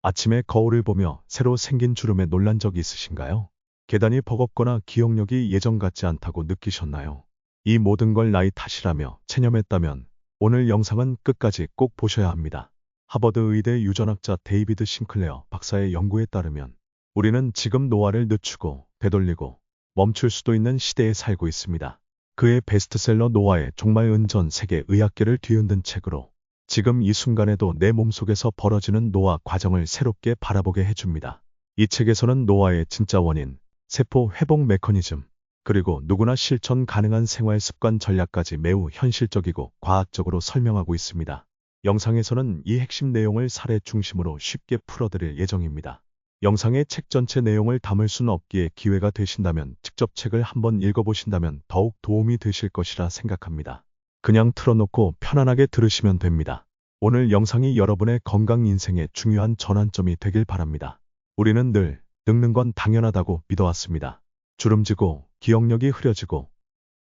아침에 거울을 보며 새로 생긴 주름에 놀란 적 있으신가요? 계단이 버겁거나 기억력이 예전 같지 않다고 느끼셨나요? 이 모든 걸 나이 탓이라며 체념했다면 오늘 영상은 끝까지 꼭 보셔야 합니다. 하버드 의대 유전학자 데이비드 싱클레어 박사의 연구에 따르면 우리는 지금 노화를 늦추고 되돌리고 멈출 수도 있는 시대에 살고 있습니다. 그의 베스트셀러 노화의 종말은 전 세계 의학계를 뒤흔든 책으로 지금 이 순간에도 내 몸속에서 벌어지는 노화 과정을 새롭게 바라보게 해줍니다. 이 책에서는 노화의 진짜 원인, 세포 회복 메커니즘, 그리고 누구나 실천 가능한 생활 습관 전략까지 매우 현실적이고 과학적으로 설명하고 있습니다. 영상에서는 이 핵심 내용을 사례 중심으로 쉽게 풀어드릴 예정입니다. 영상의 책 전체 내용을 담을 수는 없기에 기회가 되신다면 직접 책을 한번 읽어보신다면 더욱 도움이 되실 것이라 생각합니다. 그냥 틀어놓고 편안하게 들으시면 됩니다. 오늘 영상이 여러분의 건강 인생의 중요한 전환점이 되길 바랍니다. 우리는 늘 늙는 건 당연하다고 믿어왔습니다. 주름지고 기억력이 흐려지고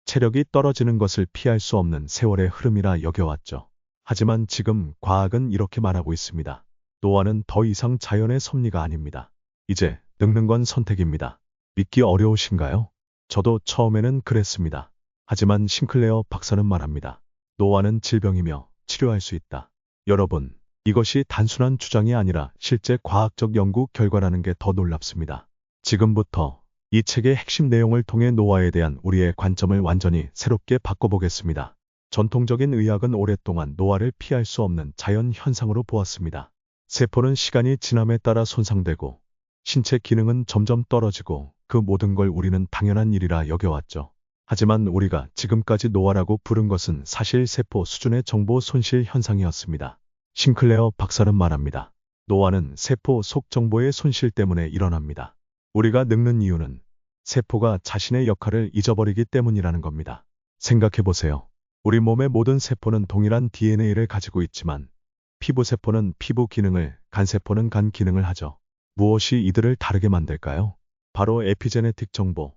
체력이 떨어지는 것을 피할 수 없는 세월의 흐름이라 여겨왔죠. 하지만 지금 과학은 이렇게 말하고 있습니다. 노화는 더 이상 자연의 섭리가 아닙니다. 이제 늙는 건 선택입니다. 믿기 어려우신가요? 저도 처음에는 그랬습니다. 하지만 싱클레어 박사는 말합니다. 노화는 질병이며 치료할 수 있다. 여러분, 이것이 단순한 주장이 아니라 실제 과학적 연구 결과라는 게 더 놀랍습니다. 지금부터 이 책의 핵심 내용을 통해 노화에 대한 우리의 관점을 완전히 새롭게 바꿔보겠습니다. 전통적인 의학은 오랫동안 노화를 피할 수 없는 자연 현상으로 보았습니다. 세포는 시간이 지남에 따라 손상되고 신체 기능은 점점 떨어지고 그 모든 걸 우리는 당연한 일이라 여겨왔죠. 하지만 우리가 지금까지 노화라고 부른 것은 사실 세포 수준의 정보 손실 현상이었습니다. 싱클레어 박사는 말합니다. 노화는 세포 속 정보의 손실 때문에 일어납니다. 우리가 늙는 이유는 세포가 자신의 역할을 잊어버리기 때문이라는 겁니다. 생각해보세요. 우리 몸의 모든 세포는 동일한 DNA를 가지고 있지만 피부세포는 피부 기능을, 간세포는 간 기능을 하죠. 무엇이 이들을 다르게 만들까요? 바로 에피제네틱 정보,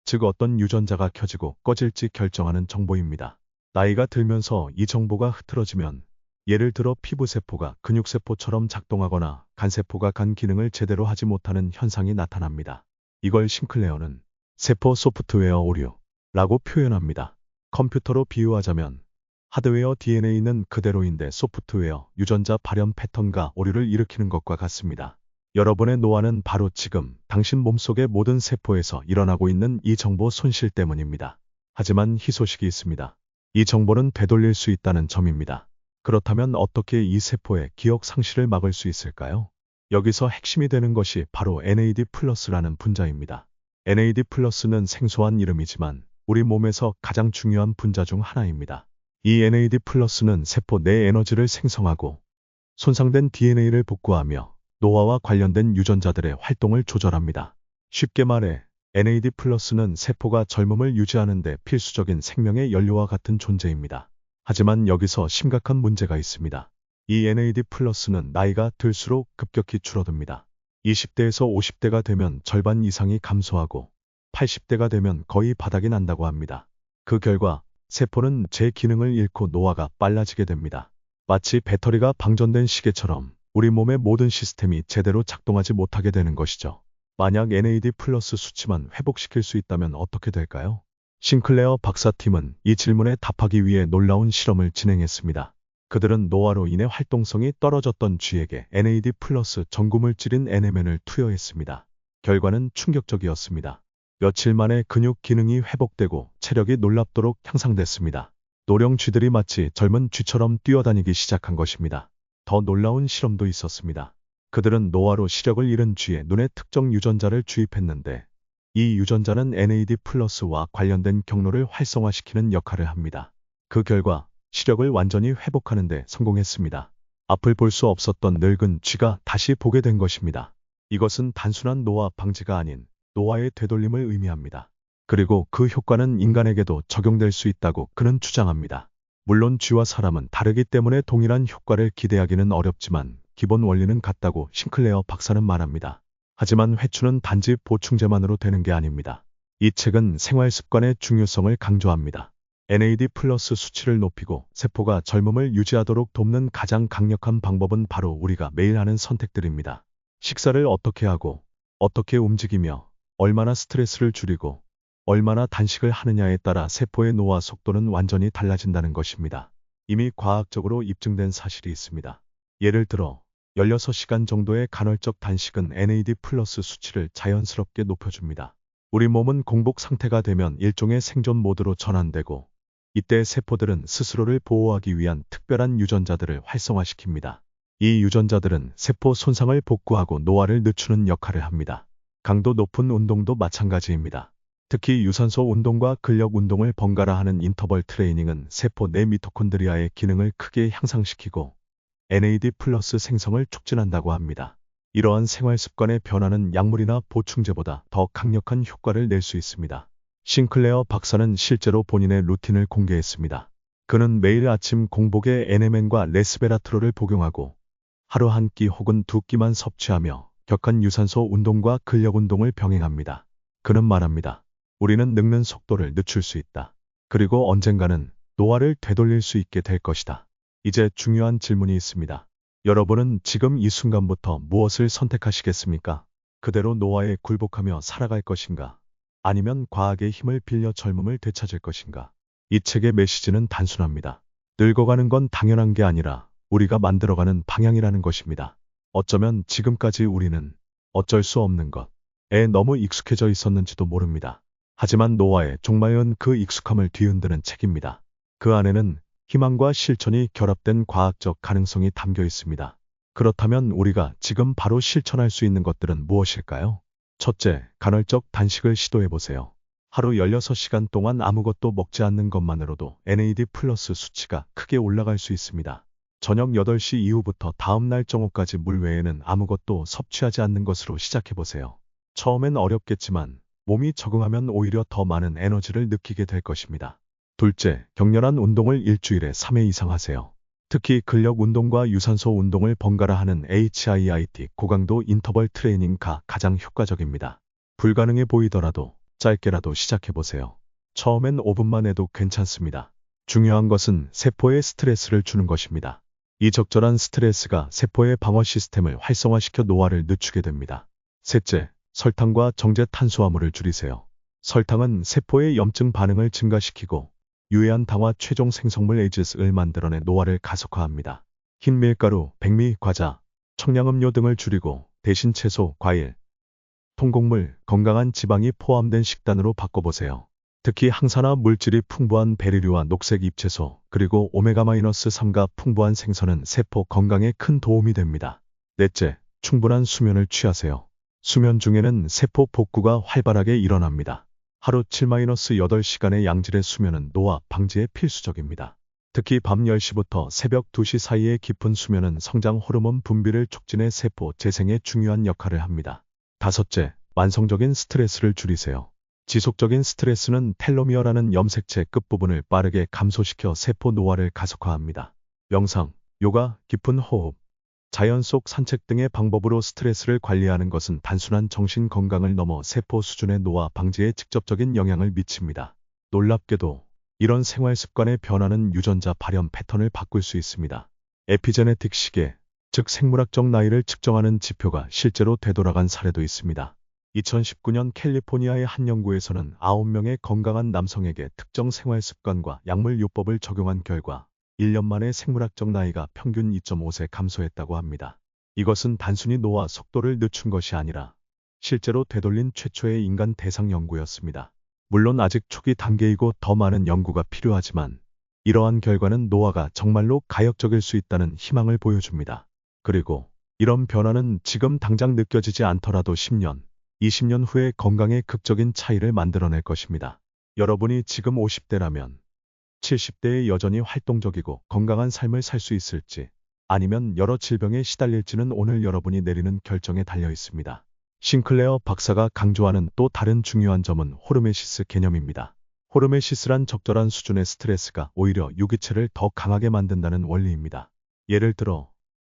즉 어떤 유전자가 켜지고 꺼질지 결정하는 정보입니다. 나이가 들면서 이 정보가 흐트러지면 예를 들어 피부세포가 근육세포처럼 작동하거나 간세포가 간 기능을 제대로 하지 못하는 현상이 나타납니다. 이걸 싱클레어는 세포 소프트웨어 오류라고 표현합니다. 컴퓨터로 비유하자면 하드웨어 DNA는 그대로인데 소프트웨어, 유전자 발현 패턴과 오류를 일으키는 것과 같습니다. 여러분의 노화는 바로 지금 당신 몸속의 모든 세포에서 일어나고 있는 이 정보 손실 때문입니다. 하지만 희소식이 있습니다. 이 정보는 되돌릴 수 있다는 점입니다. 그렇다면 어떻게 이 세포의 기억 상실을 막을 수 있을까요? 여기서 핵심이 되는 것이 바로 NAD+라는 분자입니다. NAD+는 생소한 이름이지만 우리 몸에서 가장 중요한 분자 중 하나입니다. 이 NAD+는 세포 내 에너지를 생성하고 손상된 DNA를 복구하며 노화와 관련된 유전자들의 활동을 조절합니다. 쉽게 말해 NAD+는 세포가 젊음을 유지하는 데 필수적인 생명의 연료와 같은 존재입니다. 하지만 여기서 심각한 문제가 있습니다. 이 NAD+는 나이가 들수록 급격히 줄어듭니다. 20대에서 50대가 되면 절반 이상이 감소하고 80대가 되면 거의 바닥이 난다고 합니다. 그 결과 세포는 제 기능을 잃고 노화가 빨라지게 됩니다. 마치 배터리가 방전된 시계처럼 우리 몸의 모든 시스템이 제대로 작동하지 못하게 되는 것이죠. 만약 NAD+ 수치만 회복시킬 수 있다면 어떻게 될까요? 싱클레어 박사팀은 이 질문에 답하기 위해 놀라운 실험을 진행했습니다. 그들은 노화로 인해 활동성이 떨어졌던 쥐에게 NAD+ 전구물질인 NMN을 투여했습니다. 결과는 충격적이었습니다. 며칠 만에 근육 기능이 회복되고 체력이 놀랍도록 향상됐습니다. 노령 쥐들이 마치 젊은 쥐처럼 뛰어다니기 시작한 것입니다. 더 놀라운 실험도 있었습니다. 그들은 노화로 시력을 잃은 쥐의 눈에 특정 유전자를 주입했는데 이 유전자는 NAD+와 관련된 경로를 활성화시키는 역할을 합니다. 그 결과 시력을 완전히 회복하는 데 성공했습니다. 앞을 볼 수 없었던 늙은 쥐가 다시 보게 된 것입니다. 이것은 단순한 노화 방지가 아닌 노화의 되돌림을 의미합니다. 그리고 그 효과는 인간에게도 적용될 수 있다고 그는 주장합니다. 물론 쥐와 사람은 다르기 때문에 동일한 효과를 기대하기는 어렵지만 기본 원리는 같다고 싱클레어 박사는 말합니다. 하지만 회추는 단지 보충제만으로 되는 게 아닙니다. 이 책은 생활 습관의 중요성을 강조합니다. NAD 플러스 수치를 높이고 세포가 젊음을 유지하도록 돕는 가장 강력한 방법은 바로 우리가 매일 하는 선택들입니다. 식사를 어떻게 하고, 어떻게 움직이며, 얼마나 스트레스를 줄이고, 얼마나 단식을 하느냐에 따라 세포의 노화 속도는 완전히 달라진다는 것입니다. 이미 과학적으로 입증된 사실이 있습니다. 예를 들어 16시간 정도의 간헐적 단식은 NAD 플러스 수치를 자연스럽게 높여줍니다. 우리 몸은 공복 상태가 되면 일종의 생존 모드로 전환되고, 이때 세포들은 스스로를 보호하기 위한 특별한 유전자들을 활성화시킵니다. 이 유전자들은 세포 손상을 복구하고 노화를 늦추는 역할을 합니다. 강도 높은 운동도 마찬가지입니다. 특히 유산소 운동과 근력 운동을 번갈아 하는 인터벌 트레이닝은 세포 내 미토콘드리아의 기능을 크게 향상시키고 NAD 플러스 생성을 촉진한다고 합니다. 이러한 생활 습관의 변화는 약물이나 보충제보다 더 강력한 효과를 낼 수 있습니다. 싱클레어 박사는 실제로 본인의 루틴을 공개했습니다. 그는 매일 아침 공복에 NMN과 레스베라트롤을 복용하고 하루 한 끼 혹은 두 끼만 섭취하며 격한 유산소 운동과 근력 운동을 병행합니다. 그는 말합니다. 우리는 늙는 속도를 늦출 수 있다. 그리고 언젠가는 노화를 되돌릴 수 있게 될 것이다. 이제 중요한 질문이 있습니다. 여러분은 지금 이 순간부터 무엇을 선택하시겠습니까? 그대로 노화에 굴복하며 살아갈 것인가? 아니면 과학의 힘을 빌려 젊음을 되찾을 것인가? 이 책의 메시지는 단순합니다. 늙어가는 건 당연한 게 아니라 우리가 만들어가는 방향이라는 것입니다. 어쩌면 지금까지 우리는 어쩔 수 없는 것에 너무 익숙해져 있었는지도 모릅니다. 하지만 노화의 종말은 그 익숙함을 뒤흔드는 책입니다. 그 안에는 희망과 실천이 결합된 과학적 가능성이 담겨 있습니다. 그렇다면 우리가 지금 바로 실천할 수 있는 것들은 무엇일까요? 첫째, 간헐적 단식을 시도해보세요. 하루 16시간 동안 아무것도 먹지 않는 것만으로도 NAD 플러스 수치가 크게 올라갈 수 있습니다. 저녁 8시 이후부터 다음날 정오까지 물 외에는 아무것도 섭취하지 않는 것으로 시작해보세요. 처음엔 어렵겠지만 몸이 적응하면 오히려 더 많은 에너지를 느끼게 될 것입니다. 둘째, 격렬한 운동을 일주일에 3회 이상 하세요. 특히 근력 운동과 유산소 운동을 번갈아 하는 HIIT 고강도 인터벌 트레이닝가 가장 효과적입니다. 불가능해 보이더라도 짧게라도 시작해보세요. 처음엔 5분만 해도 괜찮습니다. 중요한 것은 세포에 스트레스를 주는 것입니다. 이 적절한 스트레스가 세포의 방어 시스템을 활성화시켜 노화를 늦추게 됩니다. 셋째, 설탕과 정제 탄수화물을 줄이세요. 설탕은 세포의 염증 반응을 증가시키고 유해한 당화 최종 생성물 AGS를 만들어내 노화를 가속화합니다. 흰 밀가루, 백미, 과자, 청량음료 등을 줄이고 대신 채소, 과일, 통곡물, 건강한 지방이 포함된 식단으로 바꿔보세요. 특히 항산화 물질이 풍부한 베리류와 녹색 잎채소, 그리고 오메가-3가 풍부한 생선은 세포 건강에 큰 도움이 됩니다. 넷째, 충분한 수면을 취하세요. 수면 중에는 세포 복구가 활발하게 일어납니다. 하루 7-8시간의 양질의 수면은 노화 방지에 필수적입니다. 특히 밤 10시부터 새벽 2시 사이의 깊은 수면은 성장 호르몬 분비를 촉진해 세포 재생에 중요한 역할을 합니다. 다섯째, 만성적인 스트레스를 줄이세요. 지속적인 스트레스는 텔로미어라는 염색체 끝부분을 빠르게 감소시켜 세포 노화를 가속화합니다. 명상, 요가, 깊은 호흡, 자연 속 산책 등의 방법으로 스트레스를 관리하는 것은 단순한 정신 건강을 넘어 세포 수준의 노화 방지에 직접적인 영향을 미칩니다. 놀랍게도 이런 생활 습관의 변화는 유전자 발현 패턴을 바꿀 수 있습니다. 에피제네틱 시계, 즉 생물학적 나이를 측정하는 지표가 실제로 되돌아간 사례도 있습니다. 2019년 캘리포니아의 한 연구에서는 9명의 건강한 남성에게 특정 생활 습관과 약물 요법을 적용한 결과 1년 만에 생물학적 나이가 평균 2.5세 감소했다고 합니다. 이것은 단순히 노화 속도를 늦춘 것이 아니라 실제로 되돌린 최초의 인간 대상 연구였습니다. 물론 아직 초기 단계이고 더 많은 연구가 필요하지만 이러한 결과는 노화가 정말로 가역적일 수 있다는 희망을 보여줍니다. 그리고 이런 변화는 지금 당장 느껴지지 않더라도 10년, 20년 후에 건강에 극적인 차이를 만들어낼 것입니다. 여러분이 지금 50대라면 70대에 여전히 활동적이고 건강한 삶을 살 수 있을지, 아니면 여러 질병에 시달릴지는 오늘 여러분이 내리는 결정에 달려 있습니다. 싱클레어 박사가 강조하는 또 다른 중요한 점은 호르메시스 개념입니다. 호르메시스란 적절한 수준의 스트레스가 오히려 유기체를 더 강하게 만든다는 원리입니다. 예를 들어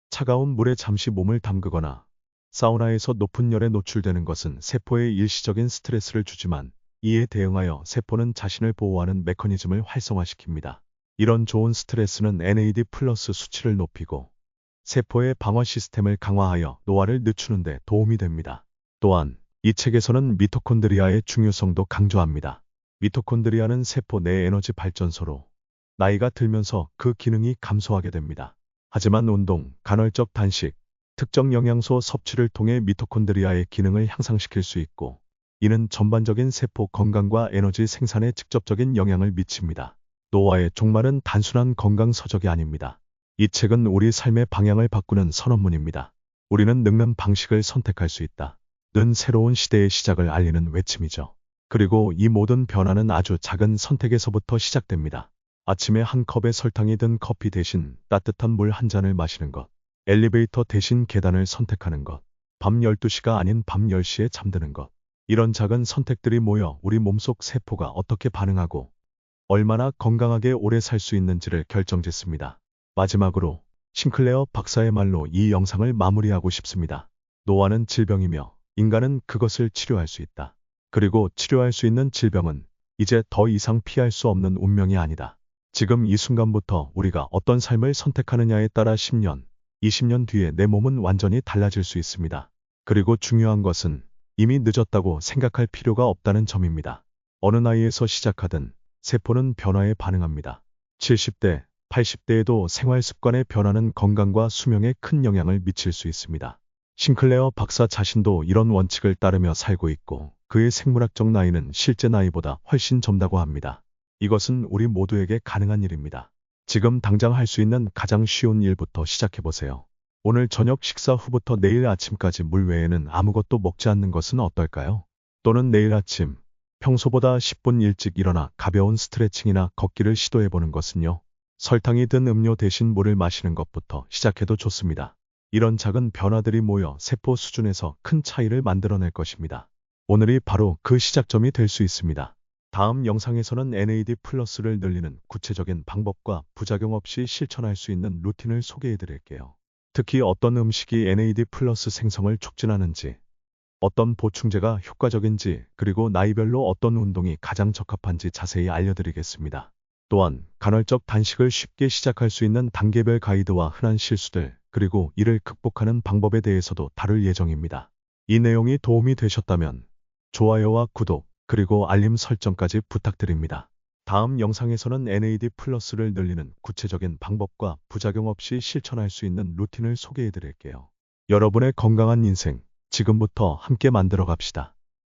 차가운 물에 잠시 몸을 담그거나 사우나에서 높은 열에 노출되는 것은 세포에 일시적인 스트레스를 주지만 이에 대응하여 세포는 자신을 보호하는 메커니즘을 활성화시킵니다. 이런 좋은 스트레스는 NAD 플러스 수치를 높이고 세포의 방어 시스템을 강화하여 노화를 늦추는 데 도움이 됩니다. 또한 이 책에서는 미토콘드리아의 중요성도 강조합니다. 미토콘드리아는 세포 내 에너지 발전소로 나이가 들면서 그 기능이 감소하게 됩니다. 하지만 운동, 간헐적 단식, 특정 영양소 섭취를 통해 미토콘드리아의 기능을 향상시킬 수 있고 이는 전반적인 세포 건강과 에너지 생산에 직접적인 영향을 미칩니다. 노화의 종말은 단순한 건강 서적이 아닙니다. 이 책은 우리 삶의 방향을 바꾸는 선언문입니다. 우리는 늙는 방식을 선택할 수 있다. 는 새로운 시대의 시작을 알리는 외침이죠. 그리고 이 모든 변화는 아주 작은 선택에서부터 시작됩니다. 아침에 한 컵의 설탕이 든 커피 대신 따뜻한 물 한 잔을 마시는 것, 엘리베이터 대신 계단을 선택하는 것, 밤 12시가 아닌 밤 10시에 잠드는 것. 이런 작은 선택들이 모여 우리 몸속 세포가 어떻게 반응하고 얼마나 건강하게 오래 살 수 있는지를 결정짓습니다. 마지막으로 싱클레어 박사의 말로 이 영상을 마무리하고 싶습니다. 노화는 질병이며 인간은 그것을 치료할 수 있다. 그리고 치료할 수 있는 질병은 이제 더 이상 피할 수 없는 운명이 아니다. 지금 이 순간부터 우리가 어떤 삶을 선택하느냐에 따라 10년, 20년 뒤에 내 몸은 완전히 달라질 수 있습니다. 그리고 중요한 것은 이미 늦었다고 생각할 필요가 없다는 점입니다. 어느 나이에서 시작하든 세포는 변화에 반응합니다. 70대, 80대에도 생활 습관의 변화는 건강과 수명에 큰 영향을 미칠 수 있습니다. 싱클레어 박사 자신도 이런 원칙을 따르며 살고 있고 그의 생물학적 나이는 실제 나이보다 훨씬 젊다고 합니다. 이것은 우리 모두에게 가능한 일입니다. 지금 당장 할 수 있는 가장 쉬운 일부터 시작해보세요. 오늘 저녁 식사 후부터 내일 아침까지 물 외에는 아무것도 먹지 않는 것은 어떨까요? 또는 내일 아침, 평소보다 10분 일찍 일어나 가벼운 스트레칭이나 걷기를 시도해보는 것은요. 설탕이 든 음료 대신 물을 마시는 것부터 시작해도 좋습니다. 이런 작은 변화들이 모여 세포 수준에서 큰 차이를 만들어낼 것입니다. 오늘이 바로 그 시작점이 될 수 있습니다. 다음 영상에서는 NAD 플러스를 늘리는 구체적인 방법과 부작용 없이 실천할 수 있는 루틴을 소개해 드릴게요. 특히 어떤 음식이 NAD 플러스 생성을 촉진하는지, 어떤 보충제가 효과적인지, 그리고 나이별로 어떤 운동이 가장 적합한지 자세히 알려드리겠습니다. 또한 간헐적 단식을 쉽게 시작할 수 있는 단계별 가이드와 흔한 실수들, 그리고 이를 극복하는 방법에 대해서도 다룰 예정입니다. 이 내용이 도움이 되셨다면 좋아요와 구독, 그리고 알림 설정까지 부탁드립니다. 다음 영상에서는 NAD 플러스를 늘리는 구체적인 방법과 부작용 없이 실천할 수 있는 루틴을 소개해 드릴게요. 여러분의 건강한 인생, 지금부터 함께 만들어 갑시다.